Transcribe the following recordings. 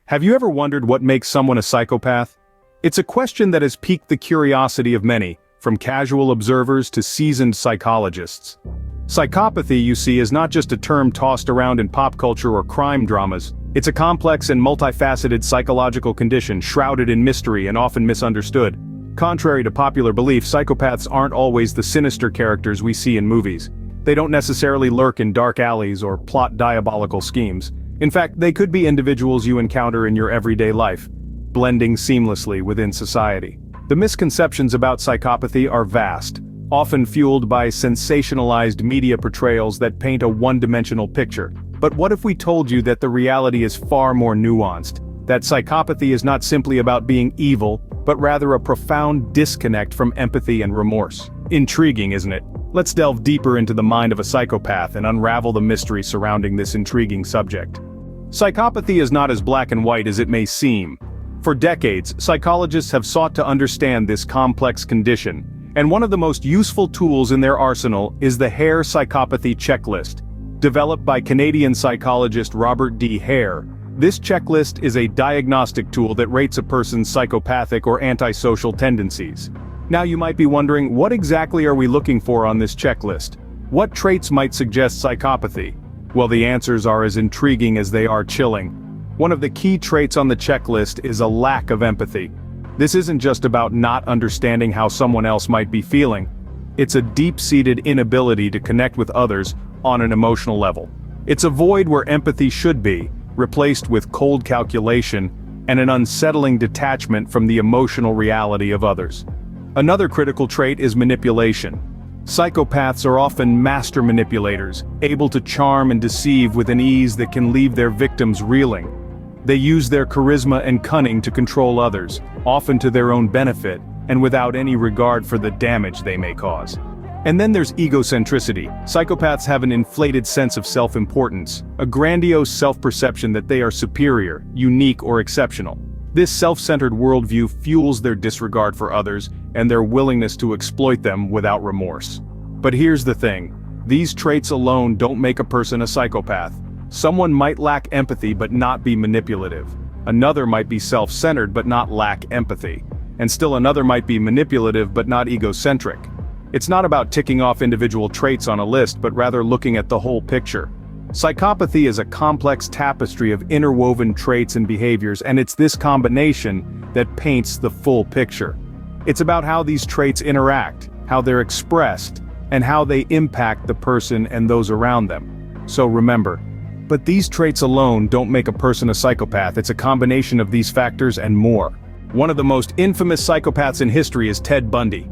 Have you ever wondered what makes someone a psychopath? It's a question that has piqued the curiosity of many, from casual observers to seasoned psychologists. Psychopathy, you see, is not just a term tossed around in pop culture or crime dramas. It's a complex and multifaceted psychological condition shrouded in mystery and often misunderstood. Contrary to popular belief, psychopaths aren't always the sinister characters we see in movies. They don't necessarily lurk in dark alleys or plot diabolical schemes. In fact, they could be individuals you encounter in your everyday life, blending seamlessly within society. The misconceptions about psychopathy are vast, often fueled by sensationalized media portrayals that paint a one-dimensional picture. But what if we told you that the reality is far more nuanced? That psychopathy is not simply about being evil, but rather a profound disconnect from empathy and remorse. Intriguing, isn't it? Let's delve deeper into the mind of a psychopath and unravel the mystery surrounding this intriguing subject. Psychopathy is not as black and white as it may seem. For decades, psychologists have sought to understand this complex condition, and one of the most useful tools in their arsenal is the Hare Psychopathy Checklist. Developed by Canadian psychologist Robert D. Hare, this checklist is a diagnostic tool that rates a person's psychopathic or antisocial tendencies. Now you might be wondering, what exactly are we looking for on this checklist? What traits might suggest psychopathy? Well, the answers are as intriguing as they are chilling. One of the key traits on the checklist is a lack of empathy. This isn't just about not understanding how someone else might be feeling. It's a deep-seated inability to connect with others on an emotional level. It's a void where empathy should be, replaced with cold calculation and an unsettling detachment from the emotional reality of others. Another critical trait is manipulation. Psychopaths are often master manipulators, able to charm and deceive with an ease that can leave their victims reeling. They use their charisma and cunning to control others, often to their own benefit, and without any regard for the damage they may cause. And then there's egocentricity. Psychopaths have an inflated sense of self-importance, a grandiose self-perception that they are superior, unique, or exceptional. This self-centered worldview fuels their disregard for others and their willingness to exploit them without remorse. But here's the thing. These traits alone don't make a person a psychopath. Someone might lack empathy but not be manipulative. Another might be self-centered but not lack empathy. And still another might be manipulative but not egocentric. It's not about ticking off individual traits on a list, but rather looking at the whole picture. Psychopathy is a complex tapestry of interwoven traits and behaviors, and it's this combination that paints the full picture. It's about how these traits interact, how they're expressed, and how they impact the person and those around them. So remember, but these traits alone don't make a person a psychopath. It's a combination of these factors and more. One of the most infamous psychopaths in history is Ted Bundy.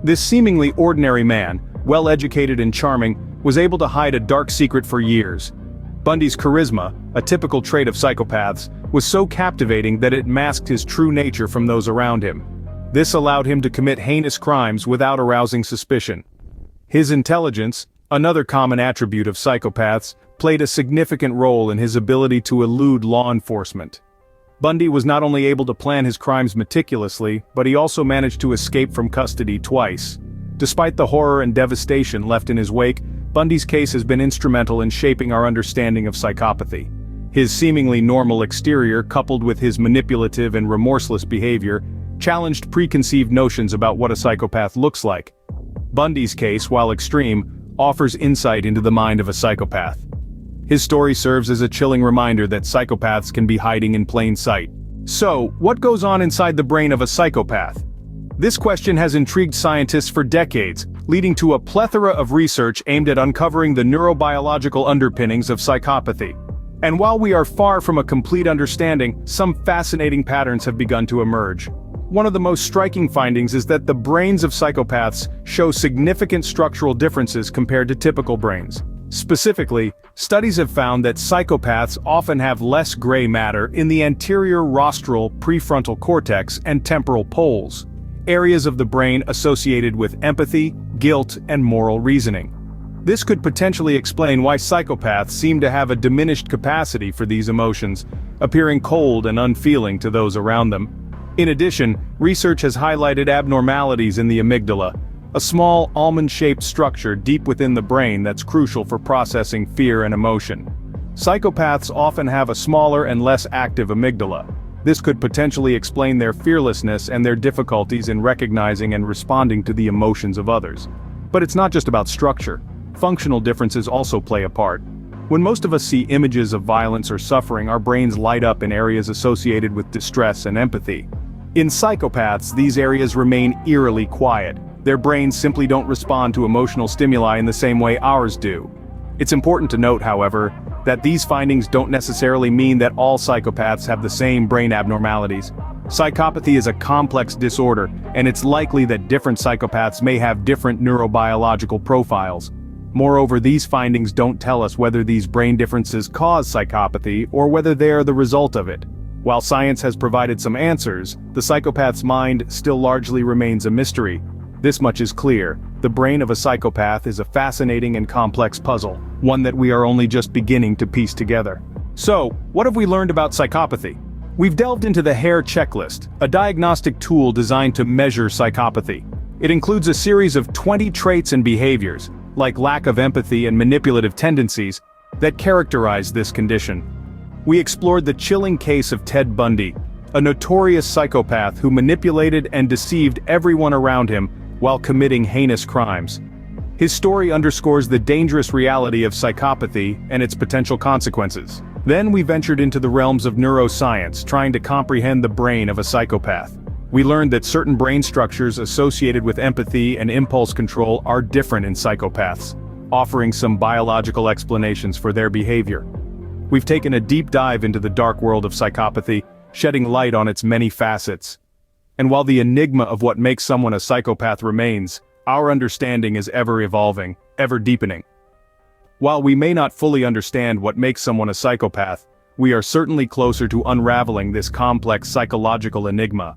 This seemingly ordinary man, well-educated and charming, was able to hide a dark secret for years. Bundy's charisma, a typical trait of psychopaths, was so captivating that it masked his true nature from those around him. This allowed him to commit heinous crimes without arousing suspicion. His intelligence, another common attribute of psychopaths, played a significant role in his ability to elude law enforcement. Bundy was not only able to plan his crimes meticulously, but he also managed to escape from custody twice. Despite the horror and devastation left in his wake, Bundy's case has been instrumental in shaping our understanding of psychopathy. His seemingly normal exterior, coupled with his manipulative and remorseless behavior, challenged preconceived notions about what a psychopath looks like. Bundy's case, while extreme, offers insight into the mind of a psychopath. His story serves as a chilling reminder that psychopaths can be hiding in plain sight. So, what goes on inside the brain of a psychopath? This question has intrigued scientists for decades, leading to a plethora of research aimed at uncovering the neurobiological underpinnings of psychopathy. And while we are far from a complete understanding, some fascinating patterns have begun to emerge. One of the most striking findings is that the brains of psychopaths show significant structural differences compared to typical brains. Specifically, studies have found that psychopaths often have less gray matter in the anterior rostral prefrontal cortex and temporal poles, areas of the brain associated with empathy, guilt, and moral reasoning. This could potentially explain why psychopaths seem to have a diminished capacity for these emotions, appearing cold and unfeeling to those around them. In addition, research has highlighted abnormalities in the amygdala, a small almond-shaped structure deep within the brain that's crucial for processing fear and emotion. Psychopaths often have a smaller and less active amygdala. This could potentially explain their fearlessness and their difficulties in recognizing and responding to the emotions of others. But it's not just about structure. Functional differences also play a part. When most of us see images of violence or suffering, our brains light up in areas associated with distress and empathy. In psychopaths, these areas remain eerily quiet. Their brains simply don't respond to emotional stimuli in the same way ours do. It's important to note, however, that these findings don't necessarily mean that all psychopaths have the same brain abnormalities. Psychopathy is a complex disorder, and it's likely that different psychopaths may have different neurobiological profiles. Moreover, these findings don't tell us whether these brain differences cause psychopathy or whether they are the result of it. While science has provided some answers, the psychopath's mind still largely remains a mystery. This much is clear: the brain of a psychopath is a fascinating and complex puzzle, one that we are only just beginning to piece together. So, what have we learned about psychopathy? We've delved into the Hare checklist, a diagnostic tool designed to measure psychopathy. It includes a series of 20 traits and behaviors, like lack of empathy and manipulative tendencies, that characterize this condition. We explored the chilling case of Ted Bundy, a notorious psychopath who manipulated and deceived everyone around him while committing heinous crimes. His story underscores the dangerous reality of psychopathy and its potential consequences. Then we ventured into the realms of neuroscience, trying to comprehend the brain of a psychopath. We learned that certain brain structures associated with empathy and impulse control are different in psychopaths, offering some biological explanations for their behavior. We've taken a deep dive into the dark world of psychopathy, shedding light on its many facets. And while the enigma of what makes someone a psychopath remains, our understanding is ever evolving, ever deepening. While we may not fully understand what makes someone a psychopath, we are certainly closer to unraveling this complex psychological enigma.